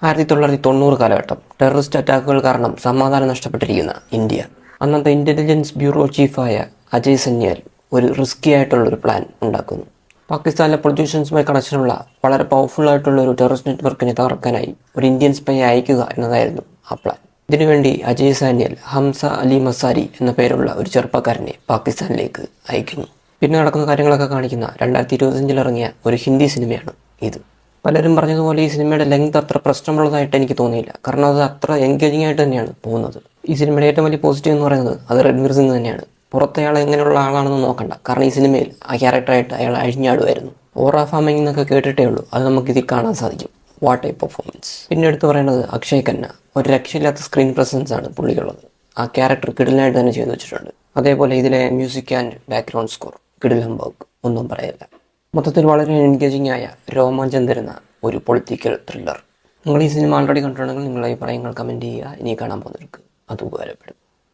1990 കാലഘട്ടം. ടെററിസ്റ്റ് അറ്റാക്കുകൾ കാരണം സമാധാനം നഷ്ടപ്പെട്ടിരിക്കുന്ന ഇന്ത്യ. അന്നത്തെ ഇന്റലിജൻസ് ബ്യൂറോ ചീഫായ അജയ് സന്യാൽ ഒരു റിസ്കി ആയിട്ടുള്ളൊരു പ്ലാൻ ഉണ്ടാക്കുന്നു. പാകിസ്ഥാനിലെ പൊളിറ്റീഷ്യൻസുമായി കണക്ഷനുള്ള വളരെ പവർഫുൾ ആയിട്ടുള്ള ഒരു ടെററിസ്റ്റ് നെറ്റ്വർക്കിനെ തകർക്കാനായി ഒരു ഇന്ത്യൻ സ്പൈ അയക്കുക എന്നതായിരുന്നു ആ പ്ലാൻ. ഇതിനുവേണ്ടി അജയ് സാന്യാൽ ഹംസ അലി മസാരി എന്ന പേരുള്ള ഒരു ചെറുപ്പക്കാരനെ പാകിസ്ഥാനിലേക്ക് അയക്കുന്നു. പിന്നെ നടക്കുന്ന കാര്യങ്ങളൊക്കെ കാണിക്കുന്ന 2025 ഇറങ്ങിയ ഒരു ഹിന്ദി സിനിമയാണ് ഇത്. പലരും പറഞ്ഞതുപോലെ ഈ സിനിമയുടെ ലെങ്ത് അത്ര പ്രശ്നമുള്ളതായിട്ട് എനിക്ക് തോന്നിയില്ല. കാരണം അത് അത്ര എൻഗേജിങ് ആയിട്ട് തന്നെയാണ് പോകുന്നത്. ഈ സിനിമയുടെ ഏറ്റവും വലിയ പോസിറ്റീവ് എന്ന് പറയുന്നത് അത് രൺവീർ സിംഗ് തന്നെയാണ്. പുറത്തെ അയാൾ എങ്ങനെയുള്ള ആളാണെന്ന് നോക്കണ്ട. കാരണം ഈ സിനിമയിൽ ആ ക്യാരക്ടറായിട്ട് അയാൾ അഴിഞ്ഞാടുമായിരുന്നു. ഓറ ഫാമിംഗ് എന്നൊക്കെ കേട്ടിട്ടേ ഉള്ളൂ. അത് നമുക്ക് ഇതിൽ കാണാൻ സാധിക്കും. What A performance. പിന്നെ എടുത്ത് പറയുന്നത് അക്ഷയ് ഖന്ന. ഒരു രക്ഷയില്ലാത്ത സ്ക്രീൻ പ്രസൻസ് ആണ് പുള്ളിയുള്ളത്. ആ ക്യാരക്ടർ കിടിലായിട്ട് തന്നെ ചെയ്തു വെച്ചിട്ടുണ്ട്. അതേപോലെ ഇതിലെ മ്യൂസിക് ആൻഡ് ബാക്ക്ഗ്രൗണ്ട് സ്കോർ കിടിലം വർക്ക്, ഒന്നും പറയല്ല. മൊത്തത്തിൽ വളരെ എൻഗേജിങ് ആയ രോമാഞ്ചം തരുന്ന ഒരു പൊളിറ്റിക്കൽ ത്രില്ലർ. നിങ്ങൾ ഈ സിനിമ ആൾറെഡി കണ്ടിട്ടുണ്ടെങ്കിൽ നിങ്ങളുടെ അഭിപ്രായങ്ങൾ കമൻറ്റ് ചെയ്യുക. ഇനി കാണാൻ പോകുന്നവർക്ക് അത് ഉപകാരപ്പെടും.